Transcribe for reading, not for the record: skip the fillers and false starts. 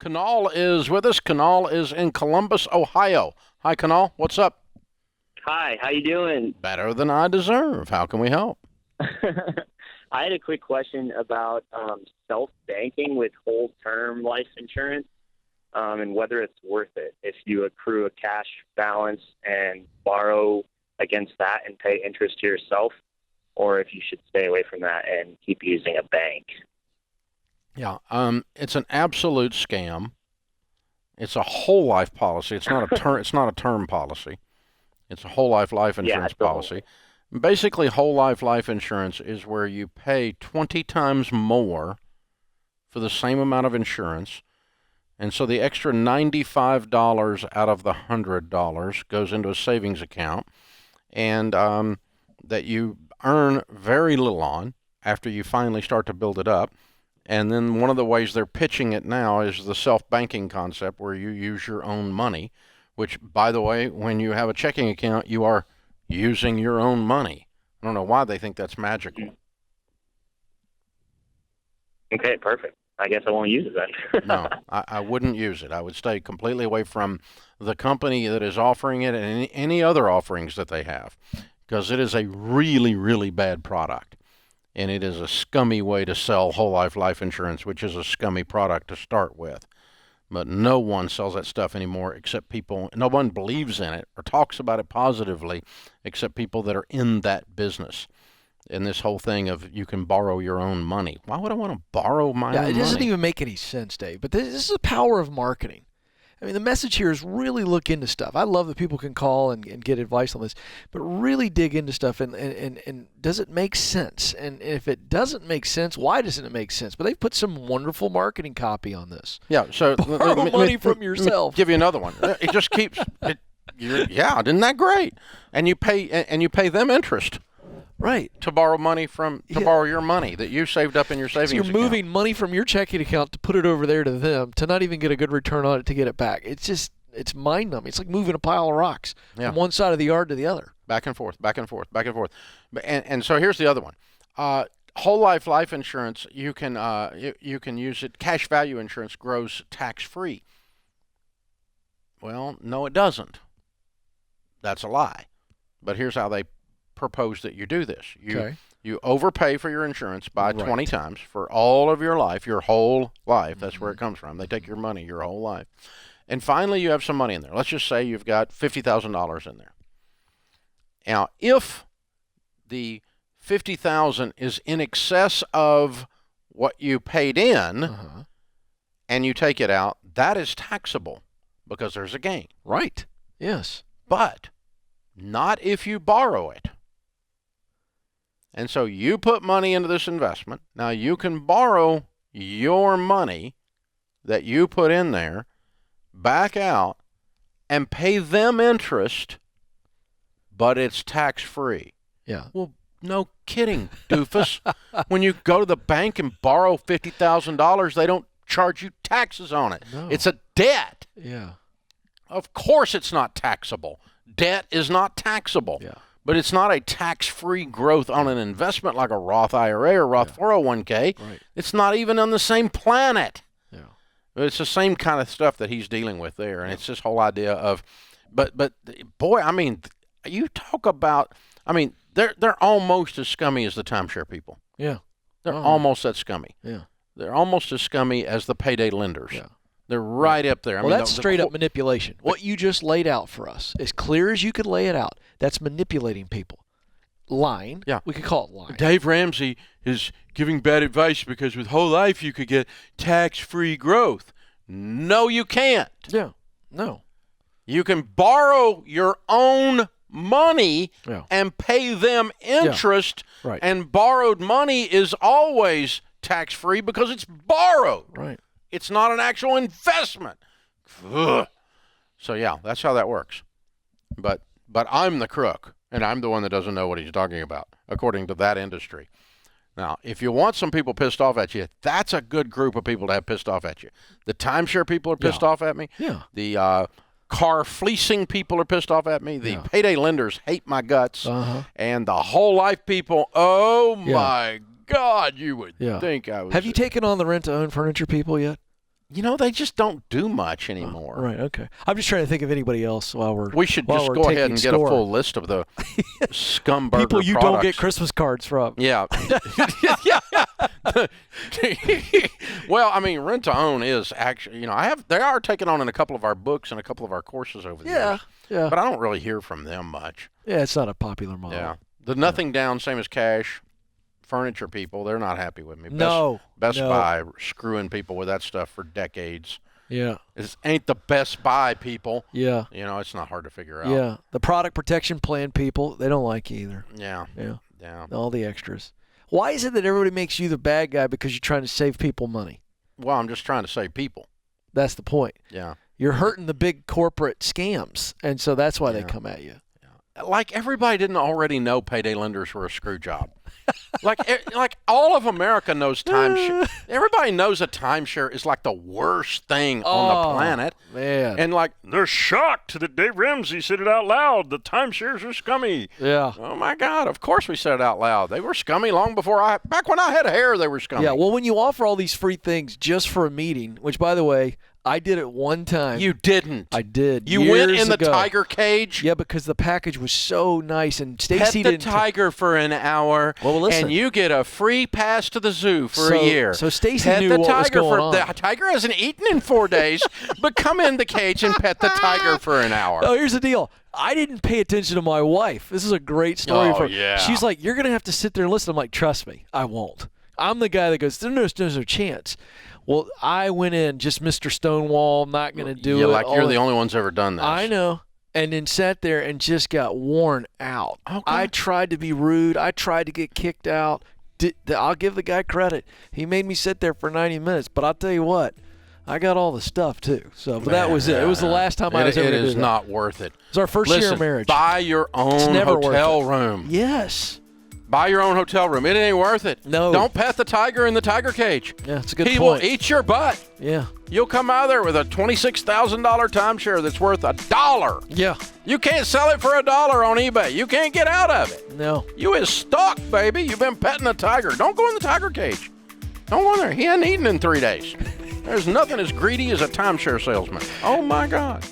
Kanal is with us. Kanal is in Columbus, Ohio. Hi, Kanal. What's up? Hi, how you doing? Better than I deserve. How can we help? I had a quick question about self-banking with whole-term life insurance and whether it's worth it if you accrue a cash balance and borrow against that and pay interest to yourself, or if you should stay away from that and keep using a bank. Yeah, it's an absolute scam. It's a whole life policy. It's not a term. It's not a term policy. It's a whole life insurance policy. Basically, whole life insurance is where you pay 20 times more for the same amount of insurance, and so the extra $95 out of the $100 goes into a savings account, and that you earn very little on after you finally start to build it up. And then one of the ways they're pitching it now is the self-banking concept where you use your own money, which, by the way, when you have a checking account, you are using your own money. I don't know why they think that's magical. Okay, perfect. I guess I won't use it then. No, I wouldn't use it. I would stay completely away from the company that is offering it and any other offerings that they have, because it is a really, really bad product. And it is a scummy way to sell whole life insurance, which is a scummy product to start with. But no one sells that stuff anymore except people, no one believes in it or talks about it positively except people that are in that business. And this whole thing of you can borrow your own money. Why would I want to borrow my own money? It doesn't even make any sense, Dave. But this is the power of marketing. I mean, the message here is really look into stuff. I love that people can call and get advice on this, but really dig into stuff and does it make sense? And if it doesn't make sense, why doesn't it make sense? But they've put some wonderful marketing copy on this. Yeah, so borrow money from yourself. Give you another one. It just keeps. Isn't that great? And you pay them interest. Right. To borrow money borrow your money that you saved up in your savings account. So you're moving money from your checking account to put it over there to them to not even get a good return on it to get it back. It's mind-numbing. It's like moving a pile of rocks from one side of the yard to the other. Back and forth, back and forth, back and forth. And so here's the other one. Whole life insurance, you can use it. Cash value insurance grows tax-free. Well, no, it doesn't. That's a lie. But here's how they propose that you do this. You overpay for your insurance by 20 times for all of your life, your whole life. That's where it comes from. They take your money your whole life. And finally, you have some money in there. Let's just say you've got $50,000 in there. Now, if the $50,000 is in excess of what you paid in and you take it out, that is taxable because there's a gain. Right. Yes. But not if you borrow it. And so you put money into this investment. Now you can borrow your money that you put in there back out and pay them interest, but it's tax-free. Yeah. Well, no kidding, doofus. When you go to the bank and borrow $50,000, they don't charge you taxes on it. No. It's a debt. Yeah. Of course it's not taxable. Debt is not taxable. Yeah. But it's not a tax-free growth on an investment like a Roth IRA or Roth 401k. Right. It's not even on the same planet. Yeah. It's the same kind of stuff that he's dealing with there. And it's this whole idea of, but boy, I mean, you talk about, I mean, they're almost as scummy as the timeshare people. Yeah. They're almost that scummy. Yeah. They're almost as scummy as the payday lenders. Yeah. They're right up there. Well, that's straight up manipulation. What you just laid out for us, as clear as you could lay it out, that's manipulating people. Lying. Yeah. We could call it lying. Dave Ramsey is giving bad advice because with whole life you could get tax-free growth. No, you can't. Yeah. No. You can borrow your own money Yeah. and pay them interest. Yeah. Right. And borrowed money is always tax-free because it's borrowed. Right. It's not an actual investment. Ugh. So, yeah, that's how that works. But I'm the crook, and I'm the one that doesn't know what he's talking about, according to that industry. Now, if you want some people pissed off at you, that's a good group of people to have pissed off at you. The timeshare people are pissed off at me. Yeah. The car fleecing people are pissed off at me. The payday lenders hate my guts. And the whole life people, my God, you would think I was. Have you taken on the rent-to-own furniture people yet? They just don't do much anymore. Right, okay. I'm just trying to think of anybody else We should just go ahead and get a full list of the scumburger people you products. don't get Christmas cards from. Yeah. Well, I mean, rent to own is actually, they are taking on in a couple of our books and a couple of our courses over the years. Yeah. But I don't really hear from them much. Yeah, it's not a popular model. Yeah. The nothing down, same as cash. Furniture people, they're not happy with me. Best No. Buy screwing people with that stuff for decades. Yeah. It ain't the Best Buy people. Yeah. It's not hard to figure out. Yeah. The product protection plan people, they don't like you either. Yeah. Yeah. All the extras. Why is it that everybody makes you the bad guy because you're trying to save people money? Well, I'm just trying to save people. That's the point. Yeah. You're hurting the big corporate scams, and so that's why they come at you. Like everybody didn't already know payday lenders were a screw job. like all of America knows timeshare. Everybody knows a timeshare is like the worst thing on the planet. Man. And they're shocked that Dave Ramsey said it out loud. The timeshares are scummy. Yeah. Oh my God! Of course we said it out loud. They were scummy long before back when I had hair. They were scummy. Yeah. Well, when you offer all these free things just for a meeting, which by the way, I did it one time. You didn't. I did. You went in the tiger cage? Yeah, because the package was so nice, and Stacy didn't. Pet the tiger for an hour, well, listen. and you get a free pass to the zoo for a year. So Stacy knew what was going on. The tiger hasn't eaten in 4 days, but come in the cage and pet the tiger for an hour. Oh, here's the deal. I didn't pay attention to my wife. This is a great story. Yeah. She's like, you're going to have to sit there and listen. I'm like, trust me, I won't. I'm the guy that goes, there's no chance. Well, I went in just Mr. Stonewall, not going to do it. Yeah, like you're the only one's ever done this. I know. And then sat there and just got worn out. Okay. I tried to be rude. I tried to get kicked out. I'll give the guy credit. He made me sit there for 90 minutes. But I'll tell you what, I got all the stuff too. So but that was it. It was the last time I was ever going to do that. It is not worth it. It was our first year of marriage. Buy your own hotel room. Yes. Buy your own hotel room. It ain't worth it. No. Don't pet the tiger in the tiger cage. Yeah, it's a good point. He will eat your butt. Yeah. You'll come out of there with a $26,000 timeshare that's worth $1. Yeah. You can't sell it for $1 on eBay. You can't get out of it. No. You is stuck, baby. You've been petting a tiger. Don't go in the tiger cage. Don't go in there. He hadn't eaten in 3 days. There's nothing as greedy as a timeshare salesman. Oh, my God.